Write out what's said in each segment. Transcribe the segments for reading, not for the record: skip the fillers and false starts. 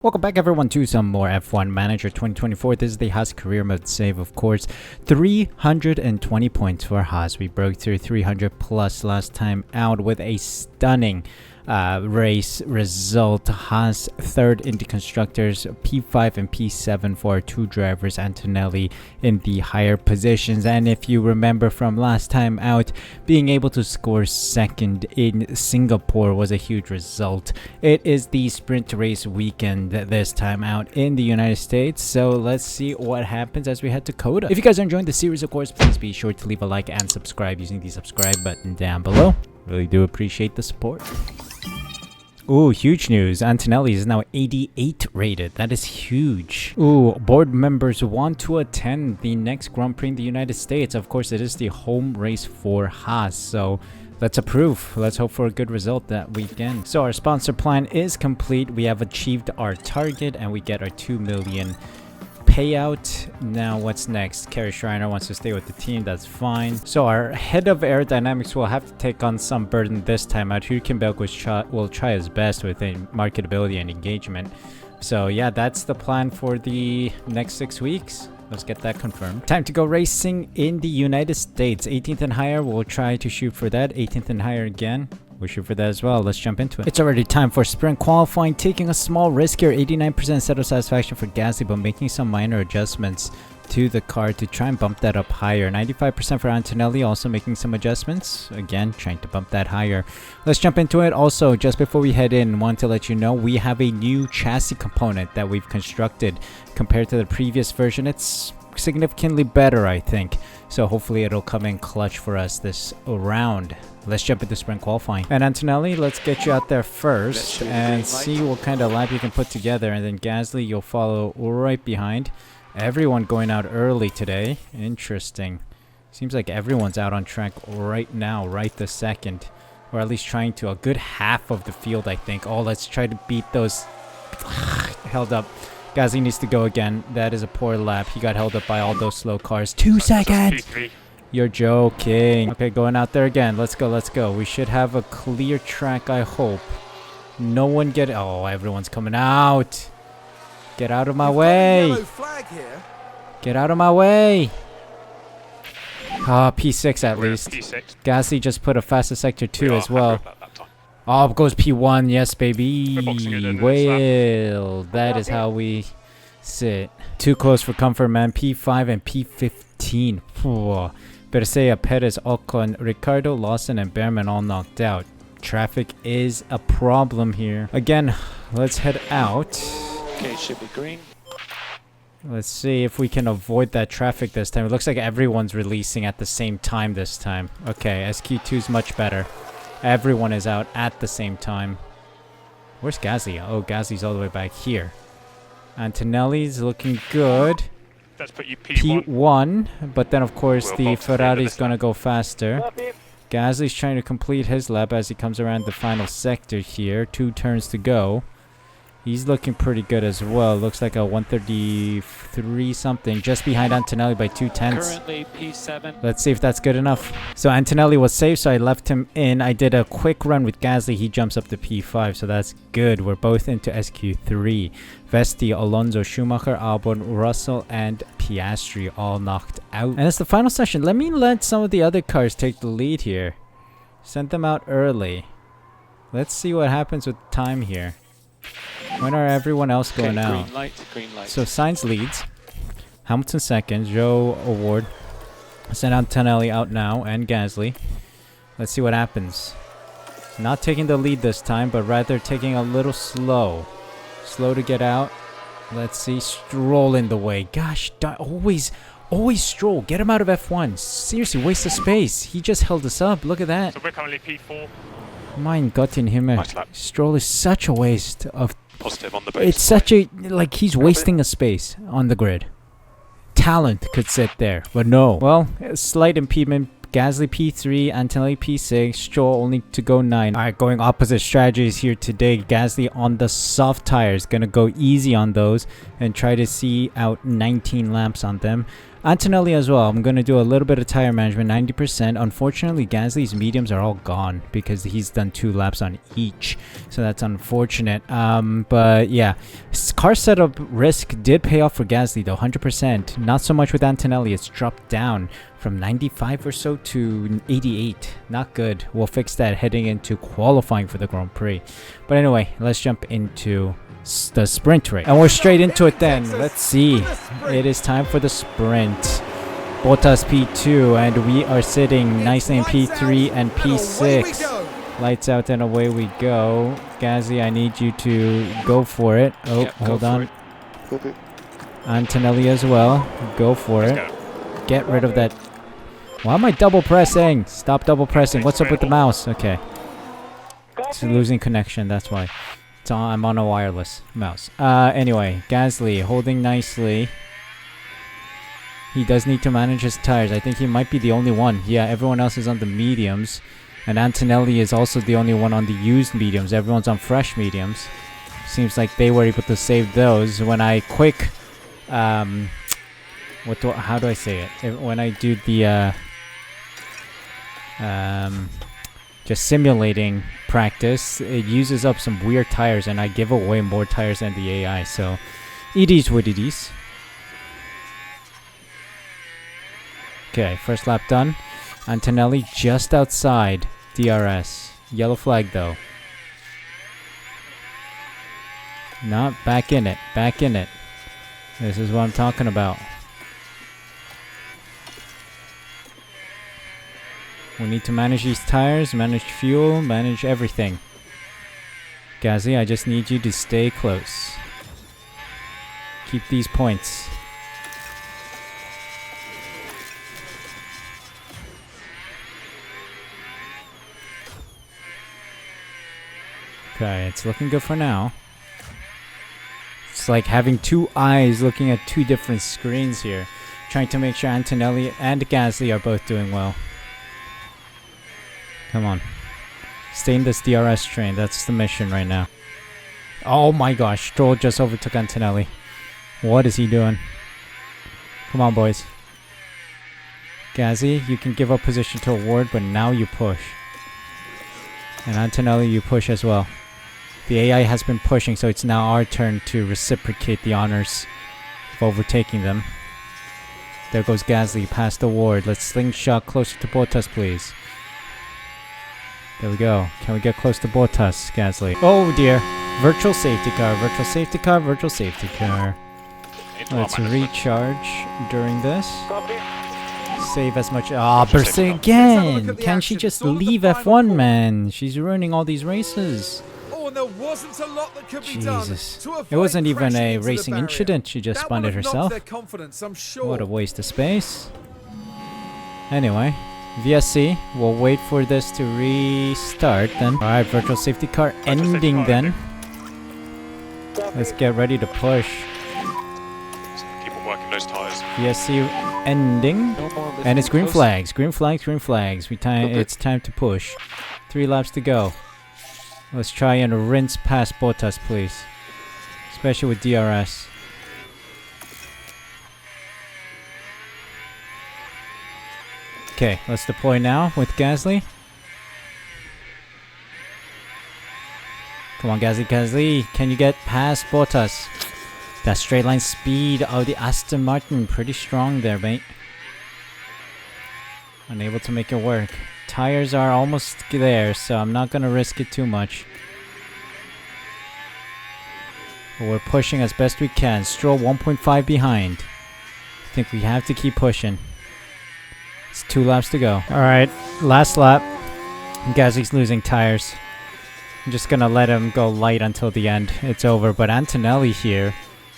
Welcome back everyone to some more F1 Manager 2024. This is the Haas career mode save, of course. 320 points for Haas. We broke through 300 plus last time out with a stunning race result. Haas third in the constructors, P5 and P7 for our two drivers, Antonelli in the higher positions. And if you remember from last time out, being able to score second in Singapore was a huge result. It is the sprint race weekend this time out in the United States, so let's see what happens as we head to Coda. If you guys are enjoying the series, of course, please be sure to leave a like and subscribe using the subscribe button down below. Really do appreciate the support. Ooh, huge news. Antonelli is now 88 rated. That is huge. Ooh, board members want to attend the next Grand Prix in the United States. Of course, it is the home race for Haas, so let's approve. Let's hope for a good result that weekend. So our sponsor plan is complete. We have achieved our target and we get our 2 million payout. Now what's next? Kerry Schreiner wants to stay with the team. That's fine. So our head of aerodynamics will have to take on some burden this time out. Hülkenberg will try his best with marketability and engagement. So yeah, that's the plan for the next 6 weeks. Let's get that confirmed. Time to go racing in the United States. 18th and higher, we'll try to shoot for that. 18th and higher again. We'll shoot for that as well. Let's jump into it. It's already time for sprint qualifying. Taking a small risk here. 89% settle satisfaction for Gasly, but making some minor adjustments to the car to try and bump that up higher. 95% for Antonelli, also making some adjustments. Again, trying to bump that higher. Let's jump into it. Also, just before we head in, want to let you know we have a new chassis component that we've constructed compared to the previous version. It's significantly better, I think. So hopefully it'll come in clutch for us this round. Let's jump into sprint qualifying. And Antonelli, let's get you out there first and see what kind of lap you can put together. And then Gasly, you'll follow right behind. Everyone going out early today. Interesting. Seems like everyone's out on track right now, right this second. Or at least trying to. A good half of the field, I think. Oh, let's try to beat those. Held up. Gasly needs to go again. That is a poor lap. He got held up by all those slow cars. 2 seconds! You're joking. Okay, going out there again. Let's go, let's go. We should have a clear track, I hope. No one get... Oh, everyone's coming out. Get out of my way. Get out of my way. Ah, P6 at least. Gasly just put a fastest sector 2 as well. Oh, goes P1. Yes, baby. Well, that is how we sit. Too close for comfort, man. P5 and P15. Whew. Bercea, Perez, Ocon, Ricardo, Lawson, and Behrman all knocked out. Traffic is a problem here. Again, let's head out. Okay, should be green. Let's see if we can avoid that traffic this time. It looks like everyone's releasing at the same time this time. Okay, SQ2 is much better. Everyone is out at the same time. Where's Gasly? Oh, Gasly's all the way back here. Antonelli's looking good. Let's put you P1. P1, but then of course the Ferrari's gonna go faster. Gasly's trying to complete his lap as he comes around the final sector here. 2 turns to go. He's looking pretty good as well. Looks like a 133 something, just behind Antonelli by 2/10. Currently P7. Let's see if that's good enough. So Antonelli was safe, so I left him in. I did a quick run with Gasly. He jumps up to P5, so that's good. We're both into SQ3. Vesti, Alonso, Schumacher, Albon, Russell, and Piastri all knocked out. And it's the final session. Let me let some of the other cars take the lead here. Sent them out early. Let's see what happens with time here. When are everyone else going out? Green light, green light. So Sainz leads. Hamilton second. Joe Award. Send Antonelli out now and Gasly. Let's see what happens. Not taking the lead this time, but rather taking a little slow. Slow to get out. Let's see. Stroll in the way. Gosh, always Stroll. Get him out of F1. Seriously, waste of space. He just held us up. Look at that. So we're currently P4. Mein Gott in Himmel. Nice lap. Stroll is such a waste of... Positive on the base. It's such a... Like, he's wasting a space on the grid. Talent could sit there, but no. Well, a slight impediment. Gasly P3, Antonelli P6, Stroll only to go 9. Alright, going opposite strategies here today. Gasly on the soft tires. Gonna go easy on those and try to see out 19 laps on them. Antonelli as well. I'm going to do a little bit of tire management, 90%. Unfortunately, Gasly's mediums are all gone because he's done 2 laps on each. So that's unfortunate. But yeah, car setup risk did pay off for Gasly though, 100%. Not so much with Antonelli. It's dropped down from 95 or so to 88. Not good. We'll fix that heading into qualifying for the Grand Prix. But anyway, let's jump into the sprint race, and we're straight into it then. Let's see. It is time for the sprint. Bottas P2, and we are sitting nicely in P3 and P6. Lights out and away we go. Gasly, I need you to go for it. Oh, Yep, hold on. Antonelli as well. Go for it. Get rid of that. Why am I double pressing? Stop double pressing. What's up with the mouse? Okay. It's losing connection, that's why. I'm on a wireless mouse. Anyway, Gasly holding nicely. He does need to manage his tires. I think he might be the only one. Yeah, everyone else is on the mediums. And Antonelli is also the only one on the used mediums. Everyone's on fresh mediums. Seems like they were able to save those. When I how do I say it? When I do the just simulating practice, it uses up some weird tires, and I give away more tires than the AI, so it is what it is. Okay, first lap done. Antonelli just outside DRS. Yellow flag though. Not back in it. Back in it. This is what I'm talking about. We need to manage these tires, manage fuel, manage everything. Gasly, I just need you to stay close. Keep these points. Okay, it's looking good for now. It's like having 2 eyes looking at 2 different screens here. Trying to make sure Antonelli and Gasly are both doing well. Come on. Stay in this DRS train. That's the mission right now. Oh my gosh. Stroll just overtook Antonelli. What is he doing? Come on, boys. Gasly, you can give up position to Ward, but now you push. And Antonelli, you push as well. The AI has been pushing, so it's now our turn to reciprocate the honors of overtaking them. There goes Gasly past the Ward. Let's slingshot closer to Bottas, please. There we go. Can we get close to Bottas, Gasly? Oh dear. Virtual safety car, virtual safety car, virtual safety car. Let's recharge during this. Save as much. Ah, burst again! Can she just leave F1, man? She's ruining all these races. There wasn't a lot that could be done to avoid It wasn't even crashing a into the racing barrier. incident. She just That spun would it have knocked herself. their confidence, I'm sure. What a waste of space. Anyway, VSC, we'll wait for this to restart then. Alright, virtual safety car ending then. Let's get ready to push. Keep on working those tyres. VSC ending. And it's green flags. Green flags, green flags. It's time to push. 3 laps to go. Let's try and rinse past Bottas, please. Especially with DRS. Okay, let's deploy now with Gasly. Come on, Gasly, Gasly. Can you get past Bottas? That straight line speed of the Aston Martin. Pretty strong there, mate. Unable to make it work. Tires are almost there, so I'm not going to risk it too much. But we're pushing as best we can. Stroll 1.5 behind. I think we have to keep pushing. It's 2 laps to go. Alright, last lap. Gasly's losing tires. I'm just going to let him go light until the end. It's over. But Antonelli here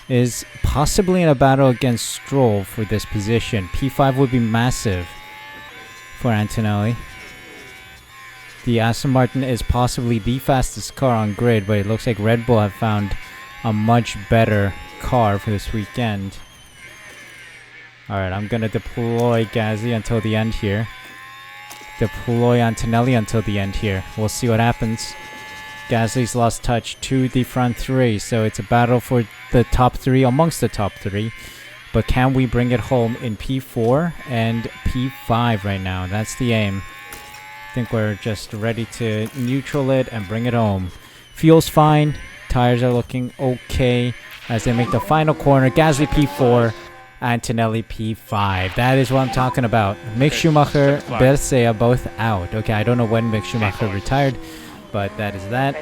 is possibly in a battle against Stroll for this position. P5 would be massive for Antonelli. The Aston Martin is possibly the fastest car on grid, but it looks like Red Bull have found a much better car for this weekend. Alright, I'm gonna deploy Gasly until the end here. Deploy Antonelli until the end here. We'll see what happens. Gasly's lost touch to the front 3, so it's a battle for the top 3 amongst the top 3. but can we bring it home in P4 and P5 right now? That's the aim. I think we're just ready to neutral it and bring it home. Fuel's fine. Tires are looking okay as they make the final corner. Gasly P4, Antonelli P5. That is what I'm talking about. Mick Schumacher, Bercea both out. Okay, I don't know when Mick Schumacher retired, but that is that.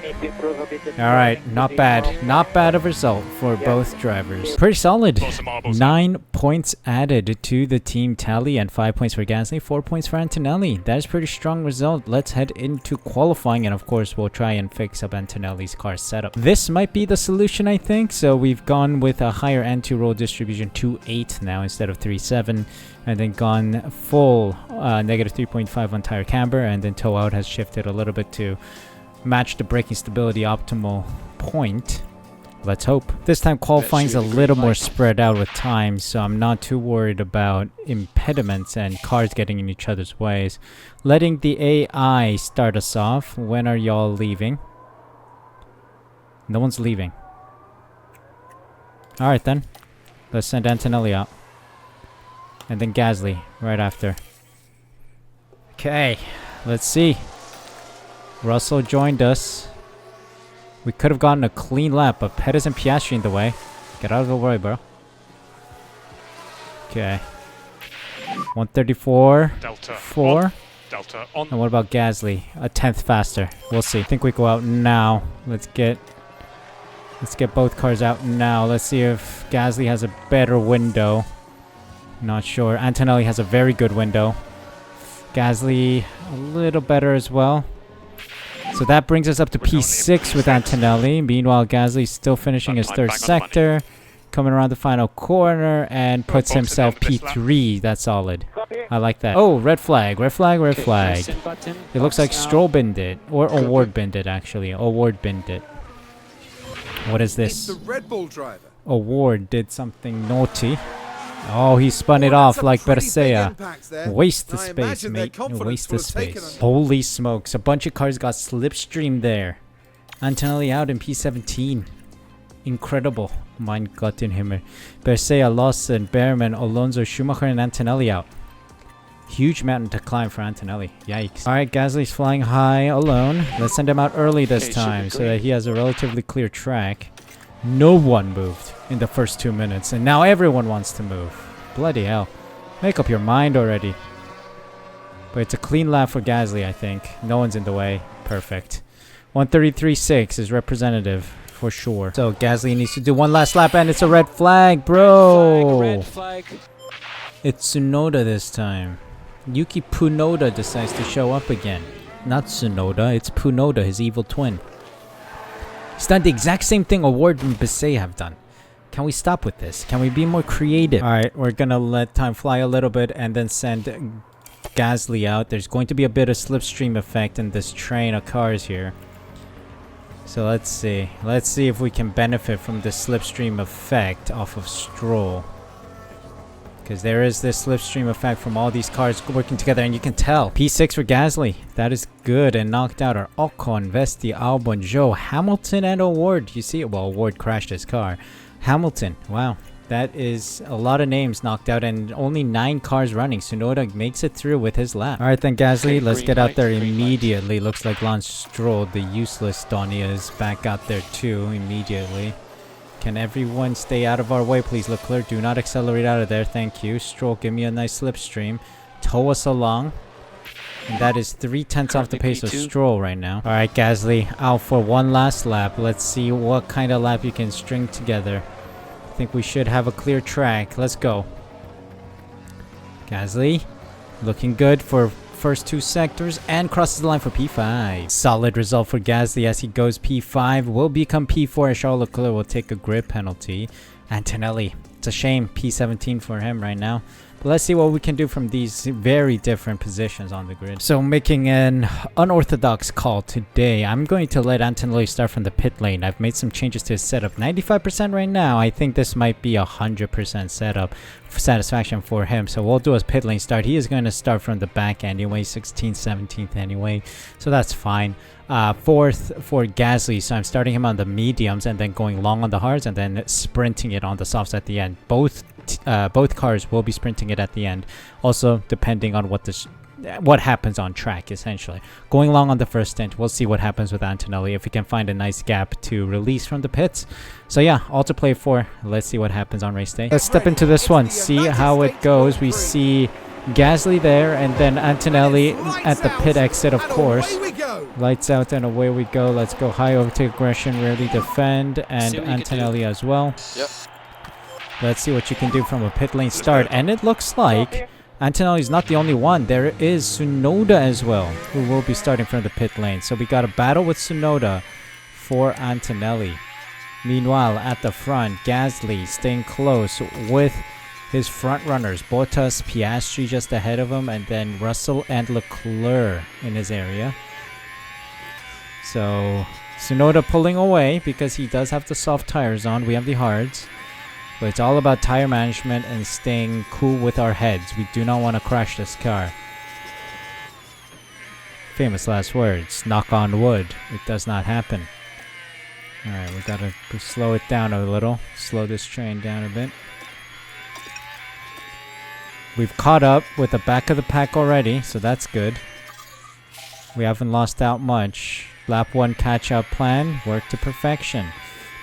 Alright, not bad. Not bad of result for both drivers. Pretty solid. 9 points added to the team tally and 5 points for Gasly, 4 points for Antonelli. That is pretty strong result. Let's head into qualifying, and of course we'll try and fix up Antonelli's car setup. This might be the solution, I think. So we've gone with a higher end to roll distribution 2.8 now instead of 3.7, and then gone full negative 3.5 on tire camber, and then toe out has shifted a little bit to match the braking stability optimal point. Let's hope. This time qualifying's a little more spread out with time, so I'm not too worried about impediments and cars getting in each other's ways. Letting the AI start us off. When are y'all leaving? No one's leaving. Alright then. Let's send Antonelli out. And then Gasly right after. Okay, let's see. Russell joined us. We could have gotten a clean lap, but Perez and Piastri in the way. Get out of the way, bro. Okay. 134. Delta 4. On. Delta on. And what about Gasly? A 10th faster. We'll see. I think we go out now. Let's get both cars out now. Let's see if Gasly has a better window. Not sure. Antonelli has a very good window. Gasly a little better as well. So that brings us up to P6 with Antonelli. Meanwhile, Gasly's still finishing his third sector, coming around the final corner, and puts himself P3. That's solid. I like that. Oh, red flag, red flag, red flag. It looks like Stroll binned it, or Award binned it actually. Award binned it. What is this? It's the Red Bull driver. Award did something naughty. Oh, he spun it off like Bercea. Waste the space, mate. Waste the space. Holy smokes. A bunch of cars got slipstreamed there. Antonelli out in P17. Incredible. Mein Gott in Himmel. Bercea, Lawson, Behrman, Alonso, Schumacher, and Antonelli out. Huge mountain to climb for Antonelli. Yikes. Alright, Gasly's flying high alone. Let's send him out early this time so that he has a relatively clear track. No one moved in the first 2 minutes, and now everyone wants to move. Bloody hell. Make up your mind already. But it's a clean lap for Gasly, I think. No one's in the way. Perfect. 133.6 is representative for sure. So Gasly needs to do one last lap, and it's a red flag, bro. Red flag. It's Tsunoda this time. Yuki Tsunoda decides to show up again. Not Tsunoda, it's Tsunoda, his evil twin. He's done the exact same thing Award and Bercea have done. Can we stop with this? Can we be more creative? Alright, we're gonna let time fly a little bit and then send Gasly out. There's going to be a bit of slipstream effect in this train of cars here. So let's see. Let's see if we can benefit from the slipstream effect off of Stroll. Because there is this slipstream effect from all these cars working together, and you can tell. P6 for Gasly. That is good. And knocked out are Ocon, Vesti, Albon, Zhou, Hamilton, and Award. You see it? Well, Award crashed his car. Hamilton. Wow. That is a lot of names knocked out, and only 9 cars running. Tsunoda makes it through with his lap. Alright then, Gasly. Let's get out there immediately. Looks like Lance Stroll, the useless Donnie, is back out there too immediately. Can everyone stay out of our way, please, Leclerc? Do not accelerate out of there. Thank you. Stroll, give me a nice slipstream. Tow us along. And that is 3/10 off the pace of Stroll right now. Alright, Gasly, out for one last lap. Let's see what kind of lap you can string together. I think we should have a clear track. Let's go. Gasly, looking good for first 2 sectors and crosses the line for P5. Solid result for Gasly as he goes P5. Will become P4 as Charles Leclerc will take a grid penalty. Antonelli, it's a shame, P17 for him right now. But let's see what we can do from these very different positions on the grid. So making an unorthodox call today. I'm going to let Antonelli start from the pit lane. I've made some changes to his setup. 95% right now. I think this might be 100% setup satisfaction for him. So we'll do his pit lane start. He is going to start from the back anyway. 16th, 17th anyway. So that's fine. 4th for Gasly, so I'm starting him on the mediums and then going long on the hards and then sprinting it on the softs at the end. Both both cars will be sprinting it at the end. Also, depending on what happens on track, essentially. Going long on the first stint, we'll see what happens with Antonelli, if we can find a nice gap to release from the pits. So yeah, all to play for. Let's see what happens on race day. Let's step into this one, see how it goes. We see Gasly there, and then Antonelli at the pit exit, of course. Lights out and away we go. Let's go high overtake aggression, rarely defend, and Antonelli as well. Yep. Let's see what you can do from a pit lane start. And it looks like Antonelli's not the only one. There is Tsunoda as well, who will be starting from the pit lane. So we got a battle with Tsunoda for Antonelli. Meanwhile, at the front, Gasly staying close with his front runners. Bottas, Piastri just ahead of him, and then Russell and Leclerc in his area. So Tsunoda pulling away because he does have the soft tires on. We have the hards. But it's all about tire management and staying cool with our heads. We do not want to crash this car. Famous last words. Knock on wood. It does not happen. Alright, we gotta slow it down a little. Slow this train down a bit. We've caught up with the back of the pack already, so that's good. We haven't lost out much. Lap 1 catch-up plan. Work to perfection.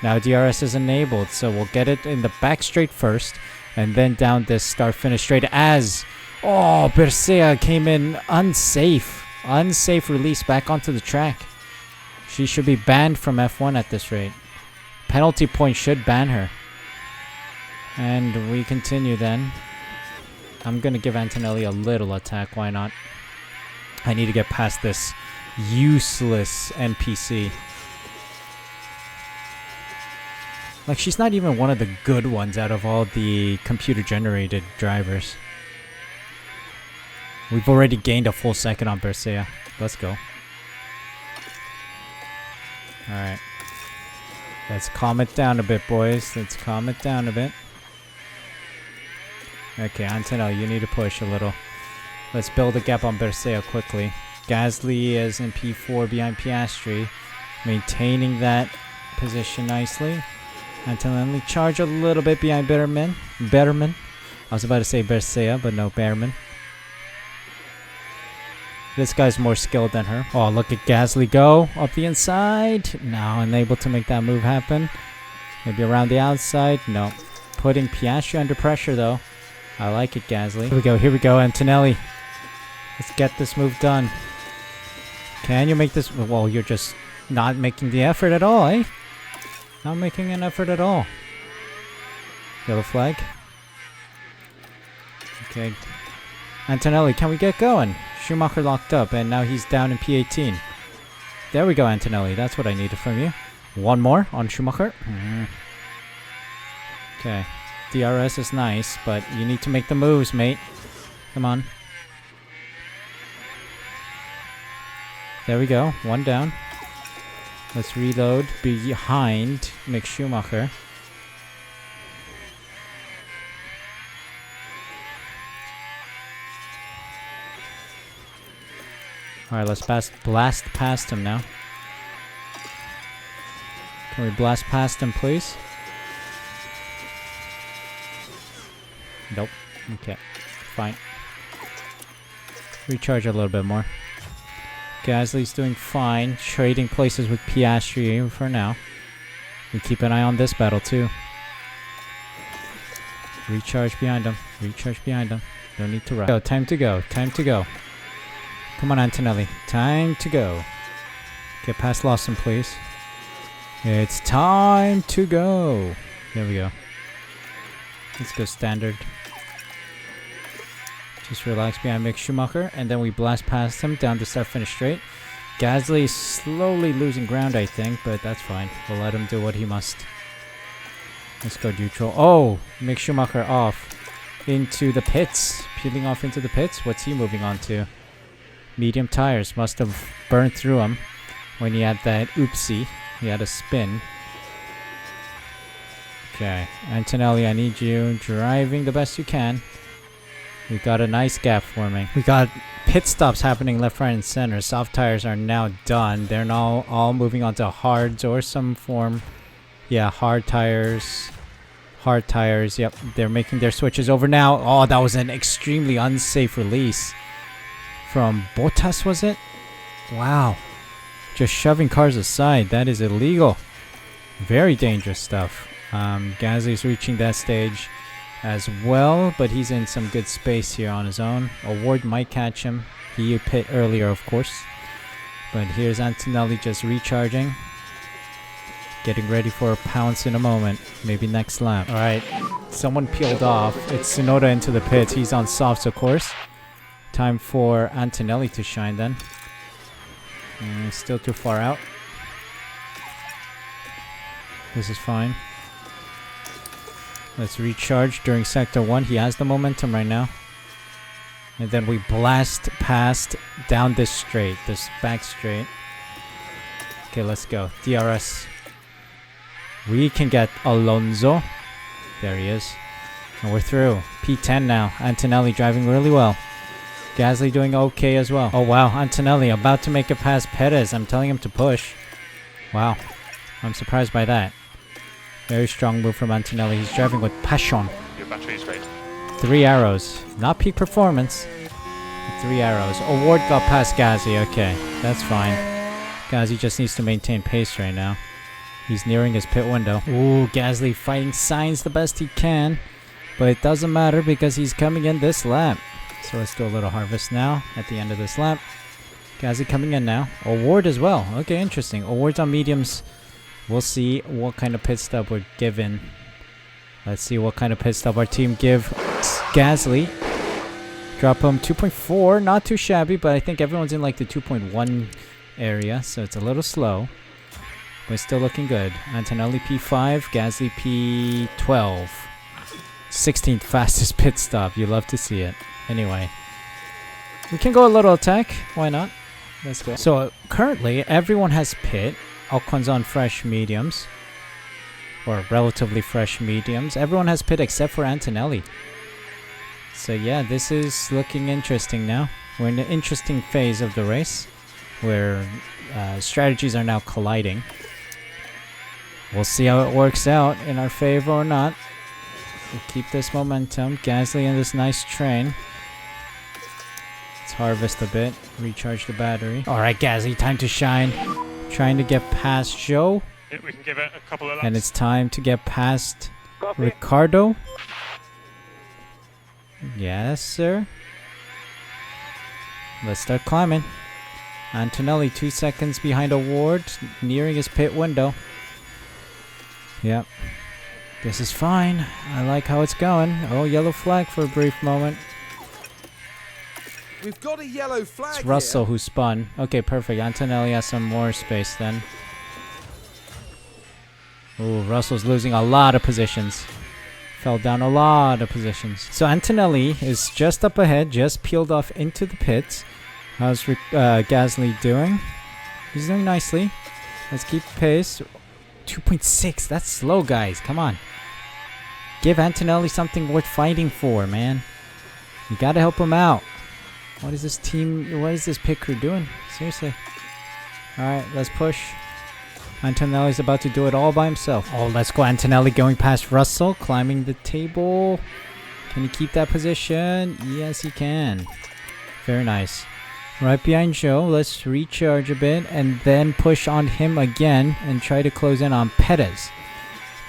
Now DRS is enabled, so we'll get it in the back straight first, and then down this start-finish straight as... Oh, Bercea came in unsafe. Unsafe release back onto the track. She should be banned from F1 at this rate. Penalty point should ban her. And we continue then. I'm going to give Antonelli a little attack, why not? I need to get past this useless NPC. Like, she's not even one of the good ones out of all the computer-generated drivers. We've already gained a full second on Bercea. Let's go. Alright. Let's calm it down a bit, boys. Let's calm it down a bit. Okay, Antonelli, you need to push a little. Let's build a gap on Bercea quickly. Gasly is in P4 behind Piastri. Maintaining that position nicely. Antonelli charge a little bit behind Betterman. I was about to say Bercea, but no, Betterman. This guy's more skilled than her. Oh, look at Gasly go up the inside. No, unable to make that move happen. Maybe around the outside. No. Putting Piastri under pressure, though. I like it, Gasly. Here we go, Antonelli. Let's get this move done. Can you make this? Well, you're just not making the effort at all, eh? Not making an effort at all. Yellow flag. Okay. Antonelli, can we get going? Schumacher locked up, and now he's down in P18. There we go, Antonelli. That's what I needed from you. One more on Schumacher. Okay. DRS is nice, but you need to make the moves, mate. Come on. There we go. One down. Let's reload behind Mick Schumacher. Alright, let's blast past him now. Can we blast past him, please? Nope. Okay. Fine. Recharge a little bit more. Gasly's doing fine. Trading places with Piastri for now. We keep an eye on this battle too. Recharge behind him. Recharge behind him. No need to rush. Go. Time to go. Time to go. Come on, Antonelli. Time to go. Get past Lawson, please. It's time to go. There we go. Let's go standard. Just relax behind Mick Schumacher, and then we blast past him down the start-finish straight. Gasly is slowly losing ground, I think, but that's fine. We'll let him do what he must. Let's go neutral. Oh, Mick Schumacher off into the pits. Peeling off into the pits. What's he moving on to? Medium tires. Must have burned through him when he had that oopsie. He had a spin. Okay, Antonelli, I need you driving the best you can. We got a nice gap forming. We got pit stops happening left, right, and center. Soft tires are now done. They're now all moving on to hards or some form. Yeah, hard tires. Hard tires. Yep, they're making their switches over now. Oh, that was an extremely unsafe release from Bottas, was it? Wow. Just shoving cars aside. That is illegal. Very dangerous stuff. Gasly's reaching that stage as well, but he's in some good space here on his own. Award might catch him. He pit earlier, of course. But here's Antonelli just recharging. Getting ready for a pounce in a moment. Maybe next lap. Alright, someone peeled off. It's Tsunoda into the pits. He's on softs, of course. Time for Antonelli to shine then. Still too far out. This is fine. Let's recharge during sector 1. He has the momentum right now. And then we blast past down this straight. This back straight. Okay, let's go. DRS. We can get Alonso. There he is. And we're through. P10 now. Antonelli driving really well. Gasly doing okay as well. Oh wow, Antonelli about to make it past Perez. I'm telling him to push. Wow. I'm surprised by that. Very strong move from Antonelli. He's driving with passion. Your battery is great. 3 arrows. Not peak performance. 3 arrows. Award got past Gasly. Okay, that's fine. Gasly just needs to maintain pace right now. He's nearing his pit window. Ooh, Gasly fighting signs the best he can. But it doesn't matter because he's coming in this lap. So let's do a little harvest now at the end of this lap. Gasly coming in now. Award as well. Okay, interesting. Awards on mediums. We'll see what kind of pit stop we're given. Let's see what kind of pit stop our team give Gasly. Drop him 2.4. Not too shabby, but I think everyone's in like the 2.1 area. So it's a little slow. But still looking good. Antonelli P5, Gasly P12. 16th fastest pit stop. You love to see it. Anyway, we can go a little attack. Why not? Let's go. So currently, everyone has pit. Alcon's on fresh mediums. Or relatively fresh mediums. Everyone has pit except for Antonelli. So yeah, this is looking interesting now. We're in an interesting phase of the race. Where strategies are now colliding. We'll see how it works out in our favor or not. We'll keep this momentum. Gasly in this nice train. Let's harvest a bit. Recharge the battery. Alright, Gasly, time to shine. Trying to get past Joe. Yeah, we can give it a couple of laps. And it's time to get past Ricardo. Yes, sir. Let's start climbing. Antonelli 2 seconds behind Award. Nearing his pit window. Yep. This is fine. I like how it's going. Oh, yellow flag for a brief moment. We've got a yellow flag. It's Russell who spun. Okay, perfect. Antonelli has some more space then. Ooh, Russell's losing a lot of positions. Fell down a lot of positions. So Antonelli is just up ahead, just peeled off into the pits. How's Gasly doing? He's doing nicely. Let's keep pace. 2.6. That's slow, guys. Come on. Give Antonelli something worth fighting for, man. You gotta help him out. What is this team? What is this pit crew doing? Seriously. Alright, let's push. Antonelli's about to do it all by himself. Oh, let's go. Antonelli going past Russell. Climbing the table. Can he keep that position? Yes, he can. Very nice. Right behind Joe, let's recharge a bit and then push on him again and try to close in on Perez.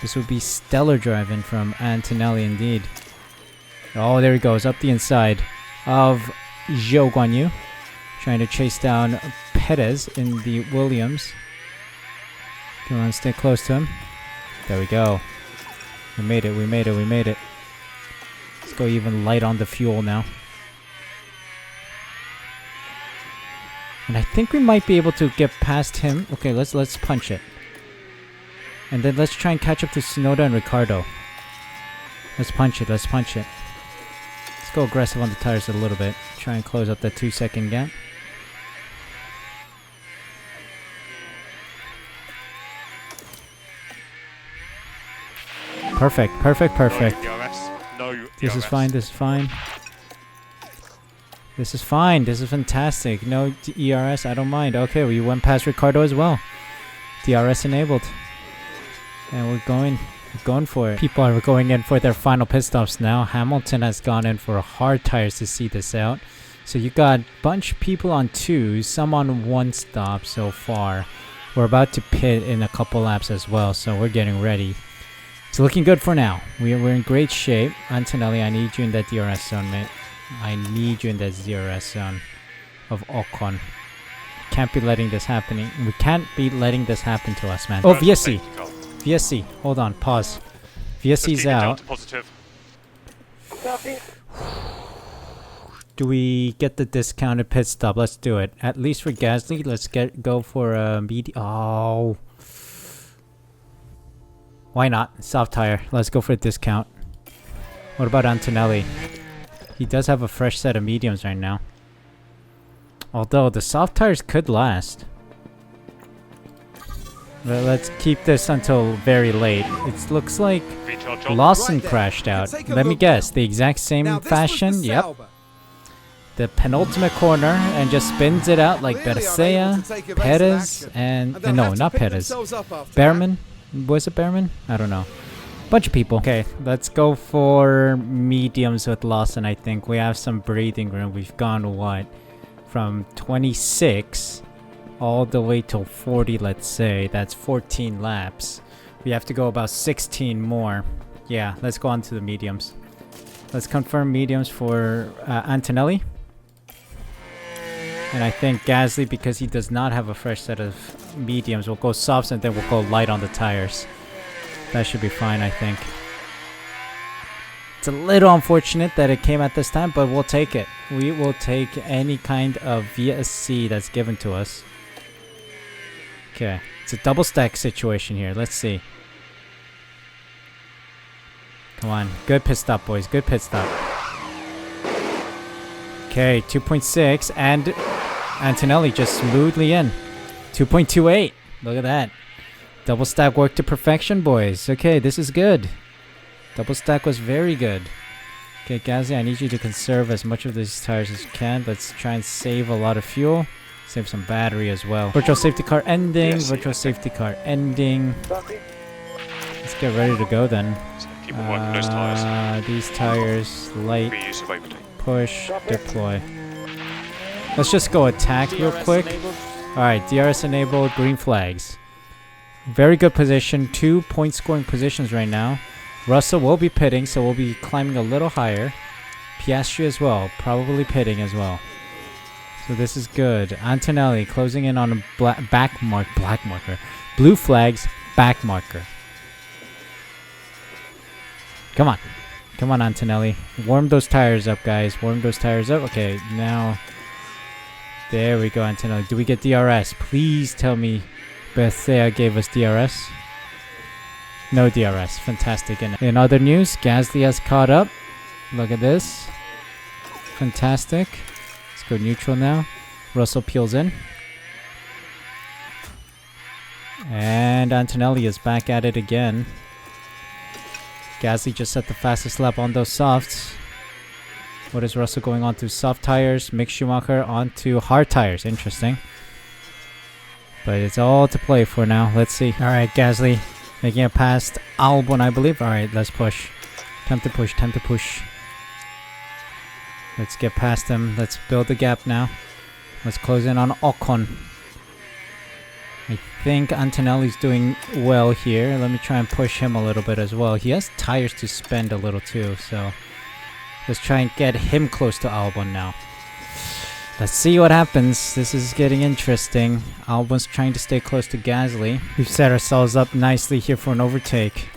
This would be stellar driving from Antonelli indeed. Oh, there he goes, up the inside of Zhou Guanyu. Trying to chase down Perez in the Williams. Come on, stay close to him. There we go. We made it, we made it, we made it. Let's go even light on the fuel now. And I think we might be able to get past him. Okay, let's punch it. And then let's try and catch up to Tsunoda and Ricardo. Let's punch it, let's punch it. Let's go aggressive on the tires a little bit. Try and close up that 2-second gap. Perfect, perfect, perfect. This is fine, this is fine. This is fine. This is fantastic. No ERS. I don't mind. Okay, we went past Ricardo as well. DRS enabled. And we're going Going for it. People are going in for their final pit stops now. Hamilton has gone in for hard tires to see this out. So you got a bunch of people on 2, some on 1 stop so far. We're about to pit in a couple laps as well, so we're getting ready. It's looking good for now. We're in great shape. Antonelli, I need you in that DRS zone, mate. I need you in that DRS zone of Ocon. Can't be letting this happening. We can't be letting this happen to us, man. Oh, VSC. VSC. Hold on. Pause. VSC's out. Do we get the discounted pit stop? Let's do it. At least for Gasly, let's go for a medium. Oh. Why not? Soft tire. Let's go for a discount. What about Antonelli? He does have a fresh set of mediums right now. Although the soft tires could last. Let's keep this until very late. It looks like Lawson crashed out. Let me guess. The exact same fashion? Yep. The penultimate corner and just spins it out like Bercea, Perez, and no, not Perez. Behrman? Was it Behrman? I don't know. Bunch of people. Okay, let's go for mediums with Lawson, I think. We have some breathing room. We've gone, what? From 26 all the way till 40, let's say. That's 14 laps. We have to go about 16 more. Yeah, let's go on to the mediums. Let's confirm mediums for Antonelli. And I think Gasly, because he does not have a fresh set of mediums, will go softs and then we'll go light on the tires. That should be fine, I think. It's a little unfortunate that it came at this time, but we'll take it. We will take any kind of VSC that's given to us. Okay, it's a double stack situation here. Let's see. Come on, good pit stop, boys. Good pit stop. Okay, 2.6, and Antonelli just smoothly in. 2.28. Look at that. Double stack worked to perfection, boys. Okay, this is good. Double stack was very good. Okay, Gasly, I need you to conserve as much of these tires as you can. Let's try and save a lot of fuel. Save some battery as well. Virtual safety car ending. Yes, virtual safety car ending. Let's get ready to go then. Keep on working those tires. These tires, light, push, deploy. Let's just go attack real quick. Alright, DRS enabled, green flags. Very good position. 2 point scoring positions right now. Russell will be pitting, so we'll be climbing a little higher. Piastri as well, probably pitting as well. So this is good. Antonelli closing in on a black marker. Blue flags, back marker. Come on. Come on, Antonelli. Warm those tires up, guys. Warm those tires up. Okay, now... There we go, Antonelli. Do we get DRS? Please tell me Bethea gave us DRS. No DRS. Fantastic. And in other news, Gasly has caught up. Look at this. Fantastic. Let's go neutral now. Russell peels in. And Antonelli is back at it again. Gasly just set the fastest lap on those softs. What is Russell going on to? Soft tires. Mick Schumacher onto hard tires. Interesting. But it's all to play for now. Let's see. Alright, Gasly making it past Albon, I believe. Alright, let's push. Time to push. Time to push. Let's get past him. Let's build the gap now. Let's close in on Ocon. I think Antonelli's doing well here. Let me try and push him a little bit as well. He has tires to spend a little too, so let's try and get him close to Albon now. Let's see what happens. This is getting interesting. Albon's trying to stay close to Gasly. We've set ourselves up nicely here for an overtake.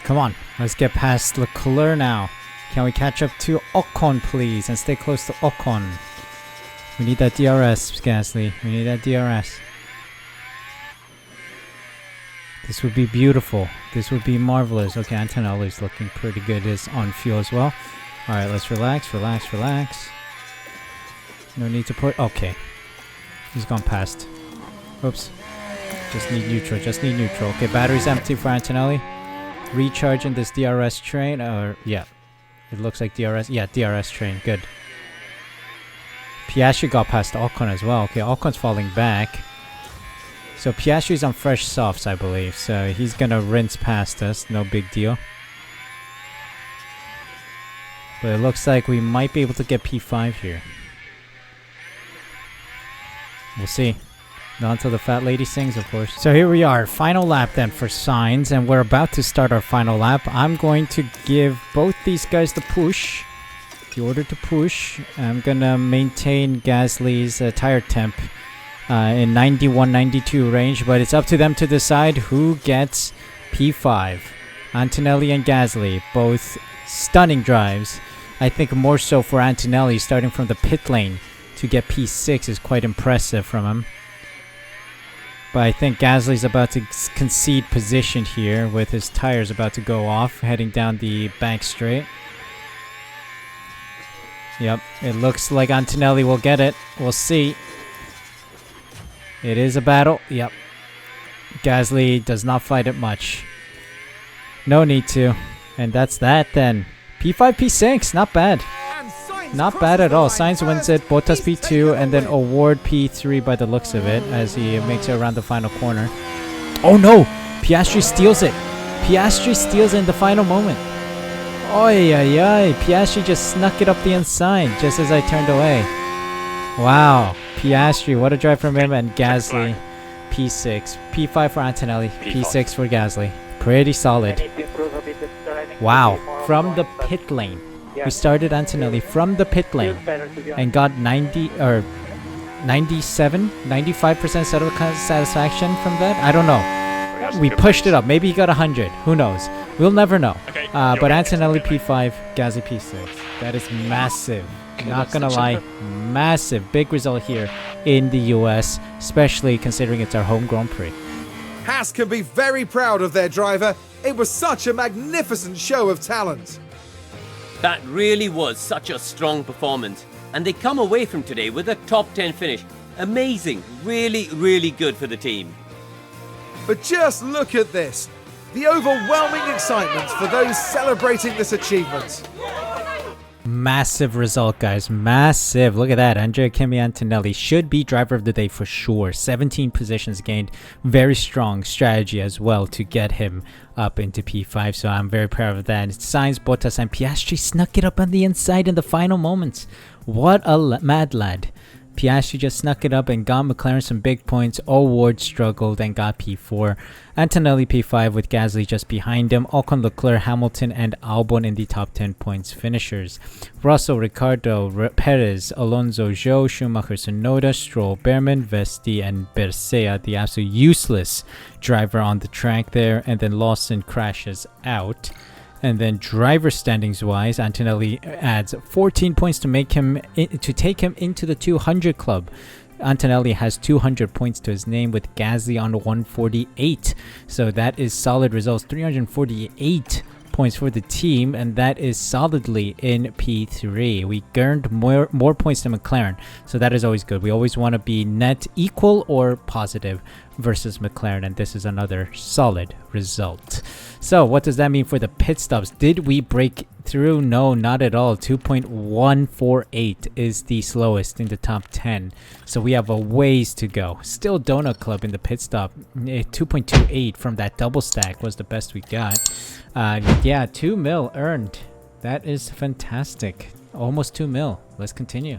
Come on, let's get past Leclerc now. Can we catch up to Ocon, please, and stay close to Ocon? We need that DRS, Gasly. We need that DRS. This would be beautiful. This would be marvelous. Okay, Antonelli's looking pretty good. Is on fuel as well. Alright, let's relax, relax, relax. No need to put... Okay. He's gone past. Oops. Just need neutral, just need neutral. Okay, battery's empty for Antonelli. Recharging this DRS train. Yeah. It looks like DRS. Yeah, DRS train. Good. Piastri got past Ocon as well. Okay, Ocon's falling back. So Piastri's on fresh softs, I believe. So he's gonna rinse past us. No big deal. But it looks like we might be able to get P5 here. We'll see. Not until the fat lady sings, of course. So here we are, final lap then for Sainz, and we're about to start our final lap. I'm going to give both these guys the push. The order to push. I'm gonna maintain Gasly's tire temp in 91-92 range, but it's up to them to decide who gets P5. Antonelli and Gasly, both stunning drives. I think more so for Antonelli, starting from the pit lane to get P6 is quite impressive from him. But I think Gasly's about to concede position here with his tires about to go off, heading down the bank straight. Yep, it looks like Antonelli will get it. We'll see. It is a battle. Yep. Gasly does not fight it much. No need to. And that's that then. P5, P6, not bad. Not bad at all. Sainz wins it, Bottas P2, and then Award P3 by the looks of it as he makes it around the final corner. Oh no! Piastri steals it. Piastri steals it in the final moment. Oi, oi, oi. Piastri just snuck it up the inside just as I turned away. Wow. Piastri, what a drive from him, and Gasly P6. P5 for Antonelli, P6 for Gasly. Pretty solid. Wow. From the pit lane. We started Antonelli from the pit lane and got 90 or 97, 95% satisfaction from that. I don't know. We pushed it up. Maybe he got 100. Who knows? We'll never know. Okay, but Antonelli P5, Gasly P6. That is massive. Not gonna lie, massive. Big result here in the US, especially considering it's our home Grand Prix. Haas can be very proud of their driver. It was such a magnificent show of talent. That really was such a strong performance, and they come away from today with a top 10 finish. Amazing, really, really good for the team. But just look at this. The overwhelming excitement for those celebrating this achievement. Massive result, guys. Massive. Look at that. Andrea Kimi Antonelli should be driver of the day for sure. 17 positions gained. Very strong strategy as well to get him up into P5. So I'm very proud of that. Sainz, Bottas, and Piastri snuck it up on the inside in the final moments. What a mad lad. Piastri just snuck it up and got McLaren some big points. O'Ward struggled and got P4. Antonelli P5 with Gasly just behind him. Ocon, Leclerc, Hamilton, and Albon in the top 10 points finishers. Russell, Ricardo, Perez, Alonso, Zhou, Schumacher, Tsunoda, Stroll, Behrman, Vesti, and Bercea, the absolute useless driver on the track there. And then Lawson crashes out. And then driver standings wise, Antonelli adds 14 points to make him to take him into the 200 club. Antonelli has 200 points to his name with Gasly on 148. So that is solid results. 348 points for the team, and that is solidly in P3. We earned more points than McLaren, so that is always good. We always want to be net equal or positive versus McLaren, and this is another solid result. So what does that mean for the pit stops? Did we break through? No, not at all. 2.148 is the slowest in the top 10, so we have a ways to go. Still Donut Club in the pit stop. 2.28 from that double stack was the best we got. Yeah, 2 mil earned. That is fantastic. Almost 2 mil. Let's continue.